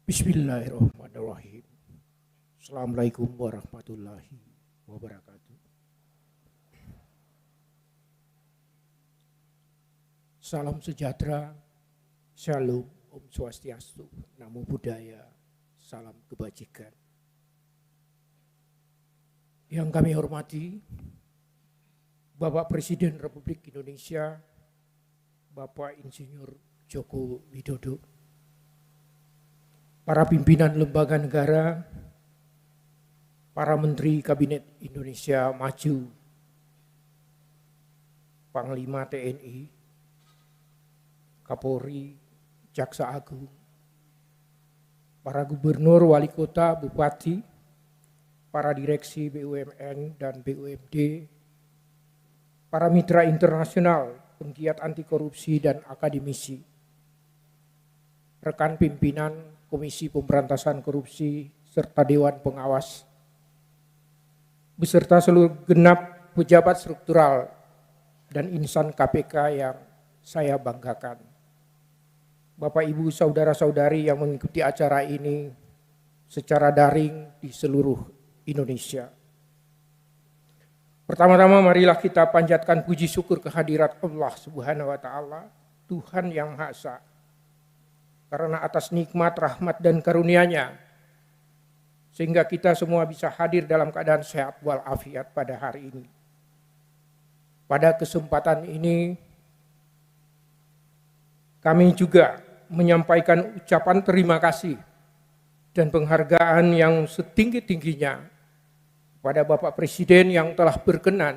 Bismillahirrahmanirrahim. Assalamualaikum warahmatullahi wabarakatuh. Salam sejahtera, Shalom, Om Swastiastu, Namo Buddhaya, salam kebajikan. Yang kami hormati, Bapak Presiden Republik Indonesia, Bapak Insinyur Joko Widodo, para pimpinan lembaga negara, para Menteri Kabinet Indonesia Maju, Panglima TNI, Kapolri, Jaksa Agung, para gubernur, wali kota, bupati, para direksi BUMN dan BUMD, para mitra internasional, penggiat anti korupsi dan akademisi, rekan pimpinan Komisi Pemberantasan Korupsi serta Dewan Pengawas, beserta seluruh genap pejabat struktural dan insan KPK yang saya banggakan. Bapak, Ibu, saudara-saudari yang mengikuti acara ini secara daring di seluruh Indonesia. Pertama-tama marilah kita panjatkan puji syukur kehadirat Allah Subhanahu wa Ta'ala, Tuhan yang Maha Esa. Karena atas nikmat, rahmat, dan karunia-Nya, sehingga kita semua bisa hadir dalam keadaan sehat walafiat pada hari ini. Pada kesempatan ini, kami juga menyampaikan ucapan terima kasih dan penghargaan yang setinggi-tingginya pada Bapak Presiden yang telah berkenan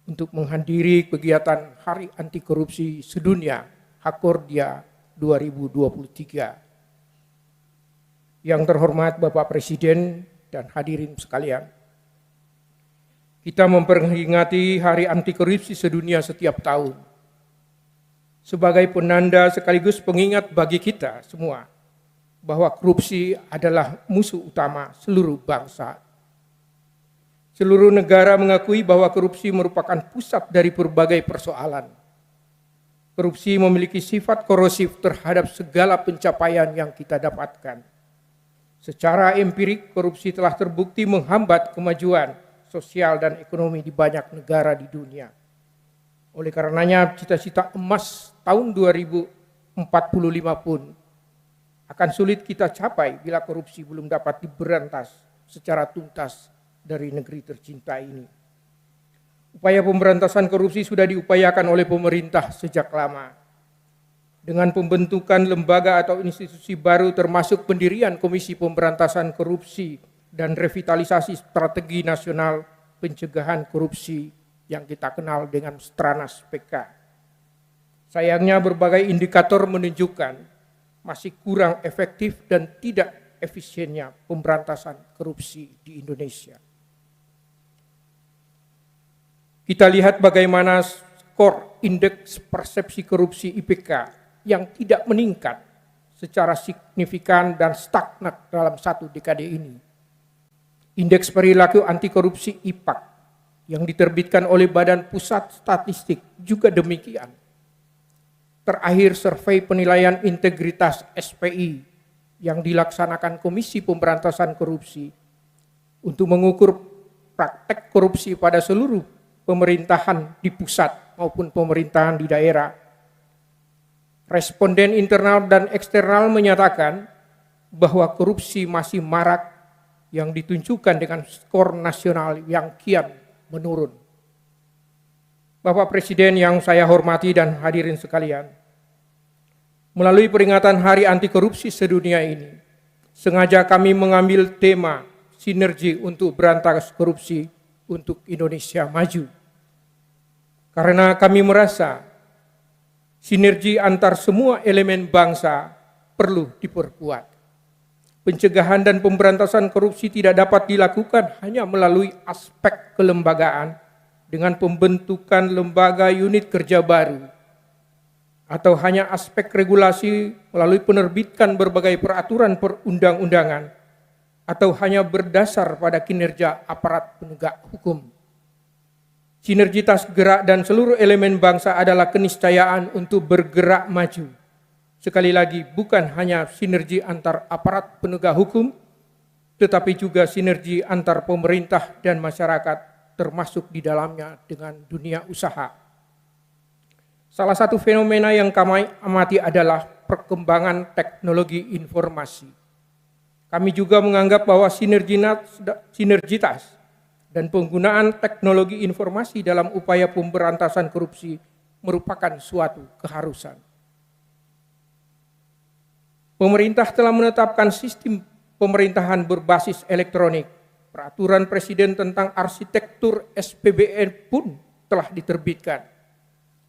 untuk menghadiri kegiatan Hari Anti Korupsi Sedunia Hakordia 2023. Yang terhormat Bapak Presiden dan hadirin sekalian, kita memperingati Hari Anti Korupsi Sedunia setiap tahun sebagai penanda sekaligus pengingat bagi kita semua bahwa korupsi adalah musuh utama seluruh bangsa. Seluruh negara mengakui bahwa korupsi merupakan pusat dari berbagai persoalan. Korupsi memiliki sifat korosif terhadap segala pencapaian yang kita dapatkan. Secara empirik, korupsi telah terbukti menghambat kemajuan sosial dan ekonomi di banyak negara di dunia. Oleh karenanya, cita-cita emas tahun 2045 pun akan sulit kita capai bila korupsi belum dapat diberantas secara tuntas dari negeri tercinta ini. Upaya pemberantasan korupsi sudah diupayakan oleh pemerintah sejak lama. Dengan pembentukan lembaga atau institusi baru termasuk pendirian Komisi Pemberantasan Korupsi dan Revitalisasi Strategi Nasional Pencegahan Korupsi yang kita kenal dengan Stranas PK. Sayangnya berbagai indikator menunjukkan masih kurang efektif dan tidak efisiennya pemberantasan korupsi di Indonesia. Kita lihat bagaimana skor indeks persepsi korupsi IPK yang tidak meningkat secara signifikan dan stagnan dalam satu dekade ini. Indeks perilaku anti korupsi IPAK yang diterbitkan oleh Badan Pusat Statistik juga demikian. Terakhir survei penilaian integritas SPI yang dilaksanakan Komisi Pemberantasan Korupsi untuk mengukur praktek korupsi pada seluruh pemerintahan di pusat maupun pemerintahan di daerah. Responden internal dan eksternal menyatakan bahwa korupsi masih marak yang ditunjukkan dengan skor nasional yang kian menurun. Bapak Presiden yang saya hormati dan hadirin sekalian, melalui peringatan Hari Anti Korupsi Sedunia ini, sengaja kami mengambil tema sinergi untuk berantas korupsi untuk Indonesia Maju. Karena kami merasa sinergi antar semua elemen bangsa perlu diperkuat. Pencegahan dan pemberantasan korupsi tidak dapat dilakukan hanya melalui aspek kelembagaan dengan pembentukan lembaga unit kerja baru, atau hanya aspek regulasi melalui penerbitan berbagai peraturan perundang-undangan, atau hanya berdasar pada kinerja aparat penegak hukum. Sinergitas gerak dan seluruh elemen bangsa adalah keniscayaan untuk bergerak maju Sekali lagi, bukan hanya sinergi antar aparat penegak hukum, tetapi juga sinergi antar pemerintah dan masyarakat, termasuk di dalamnya dengan dunia usaha. Salah satu fenomena yang kami amati adalah perkembangan teknologi informasi. Kami juga menganggap bahwa sinergitas dan penggunaan teknologi informasi dalam upaya pemberantasan korupsi merupakan suatu keharusan. Pemerintah telah menetapkan sistem pemerintahan berbasis elektronik. Peraturan Presiden tentang arsitektur SPBE pun telah diterbitkan.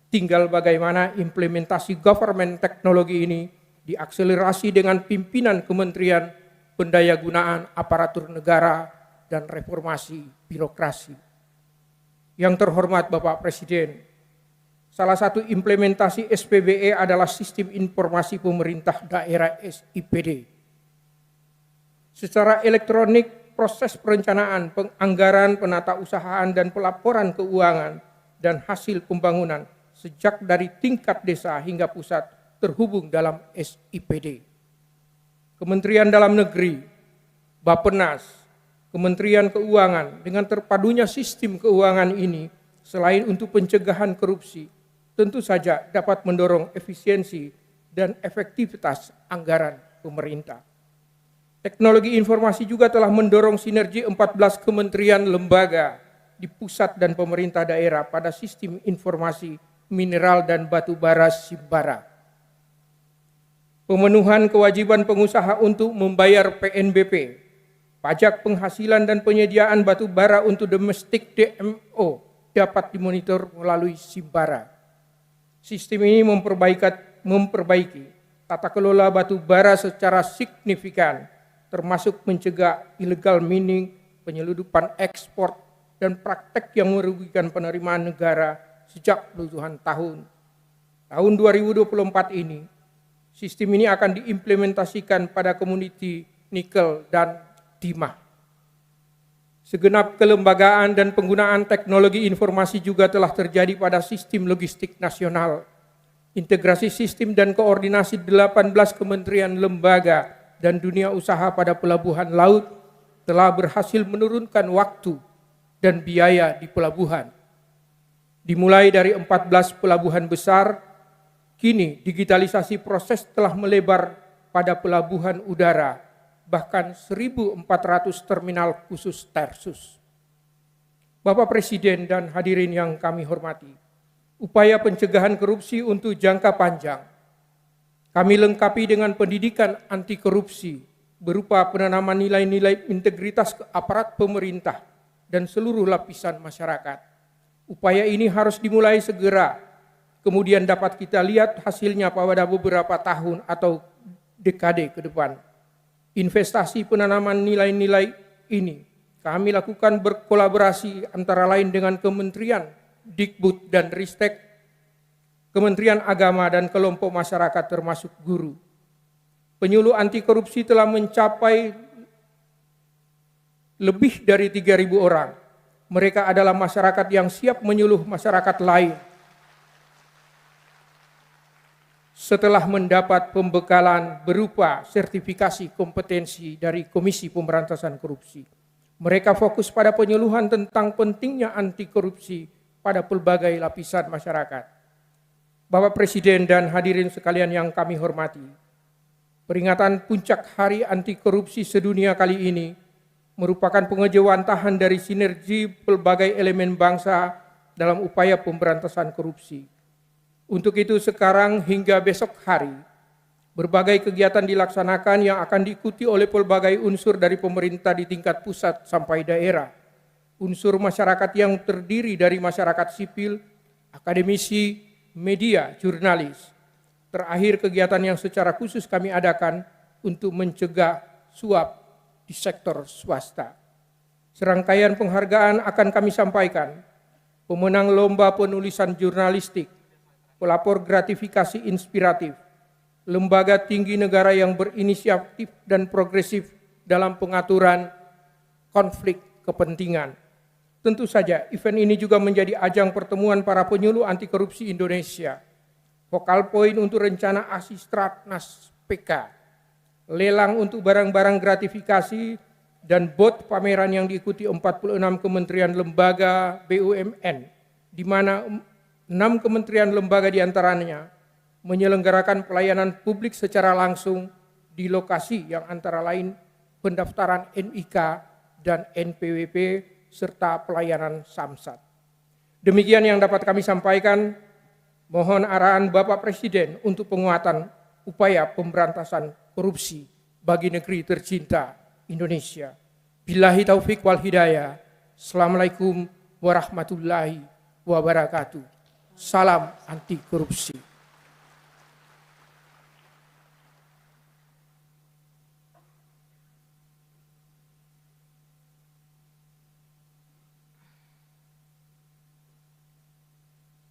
Tinggal bagaimana implementasi government teknologi ini diakselerasi dengan pimpinan Kementerian Pendayagunaan Aparatur Negara dan Reformasi Birokrasi. Yang terhormat Bapak Presiden, salah satu implementasi SPBE adalah Sistem Informasi Pemerintah Daerah SIPD. Secara elektronik, proses perencanaan, penganggaran, penatausahaan, dan pelaporan keuangan dan hasil pembangunan sejak dari tingkat desa hingga pusat terhubung dalam SIPD. Kementerian Dalam Negeri, Bappenas, Kementerian Keuangan dengan terpadunya sistem keuangan ini selain untuk pencegahan korupsi, tentu saja dapat mendorong efisiensi dan efektivitas anggaran pemerintah. Teknologi informasi juga telah mendorong sinergi 14 kementerian lembaga di pusat dan pemerintah daerah pada sistem informasi mineral dan batu bara Simbara. Pemenuhan kewajiban pengusaha untuk membayar PNBP, pajak penghasilan dan penyediaan batu bara untuk domestik DMO dapat dimonitor melalui Simbara. Sistem ini memperbaiki tata kelola batu bara secara signifikan, termasuk mencegah illegal mining, penyeludupan ekspor, dan praktek yang merugikan penerimaan negara sejak puluhan tahun. Tahun 2024 ini, sistem ini akan diimplementasikan pada komoditi nikel dan timah. Segenap kelembagaan dan penggunaan teknologi informasi juga telah terjadi pada sistem logistik nasional. Integrasi sistem dan koordinasi 18 kementerian lembaga dan dunia usaha pada pelabuhan laut telah berhasil menurunkan waktu dan biaya di pelabuhan. Dimulai dari 14 pelabuhan besar, kini digitalisasi proses telah melebar pada pelabuhan udara, bahkan 1.400 terminal khusus Tersus. Bapak Presiden dan hadirin yang kami hormati, upaya pencegahan korupsi untuk jangka panjang kami lengkapi dengan pendidikan anti korupsi berupa penanaman nilai-nilai integritas ke aparat pemerintah dan seluruh lapisan masyarakat. Upaya ini harus dimulai segera, kemudian dapat kita lihat hasilnya pada beberapa tahun atau dekade ke depan. Investasi penanaman nilai-nilai ini kami lakukan berkolaborasi antara lain dengan Kementerian Dikbud dan Ristek, Kementerian Agama dan kelompok masyarakat termasuk guru. Penyuluh anti korupsi telah mencapai lebih dari 3.000 orang. Mereka adalah masyarakat yang siap menyuluh masyarakat lain setelah mendapat pembekalan berupa sertifikasi kompetensi dari Komisi Pemberantasan Korupsi. Mereka fokus pada penyuluhan tentang pentingnya anti korupsi pada pelbagai lapisan masyarakat. Bapak Presiden dan hadirin sekalian yang kami hormati, peringatan puncak Hari Anti Korupsi Sedunia kali ini merupakan pengejawantahan dari sinergi pelbagai elemen bangsa dalam upaya pemberantasan korupsi. Untuk itu sekarang hingga besok hari, berbagai kegiatan dilaksanakan yang akan diikuti oleh pelbagai unsur dari pemerintah di tingkat pusat sampai daerah. Unsur masyarakat yang terdiri dari masyarakat sipil, akademisi, media, jurnalis. Terakhir kegiatan yang secara khusus kami adakan untuk mencegah suap di sektor swasta. Serangkaian penghargaan akan kami sampaikan. Pemenang lomba penulisan jurnalistik, pelapor gratifikasi inspiratif, lembaga tinggi negara yang berinisiatif dan progresif dalam pengaturan konflik kepentingan. Tentu saja event ini juga menjadi ajang pertemuan para penyuluh anti korupsi Indonesia. Vokal poin untuk rencana Asistratnas PK, lelang untuk barang-barang gratifikasi, dan bot pameran yang diikuti 46 kementerian lembaga BUMN, di mana 6 kementerian lembaga diantaranya menyelenggarakan pelayanan publik secara langsung di lokasi yang antara lain pendaftaran NIK dan NPWP serta pelayanan Samsat. Demikian yang dapat kami sampaikan. Mohon arahan Bapak Presiden untuk penguatan upaya pemberantasan korupsi bagi negeri tercinta Indonesia. Billahi taufik wal hidayah. Assalamualaikum warahmatullahi wabarakatuh. Salam anti korupsi.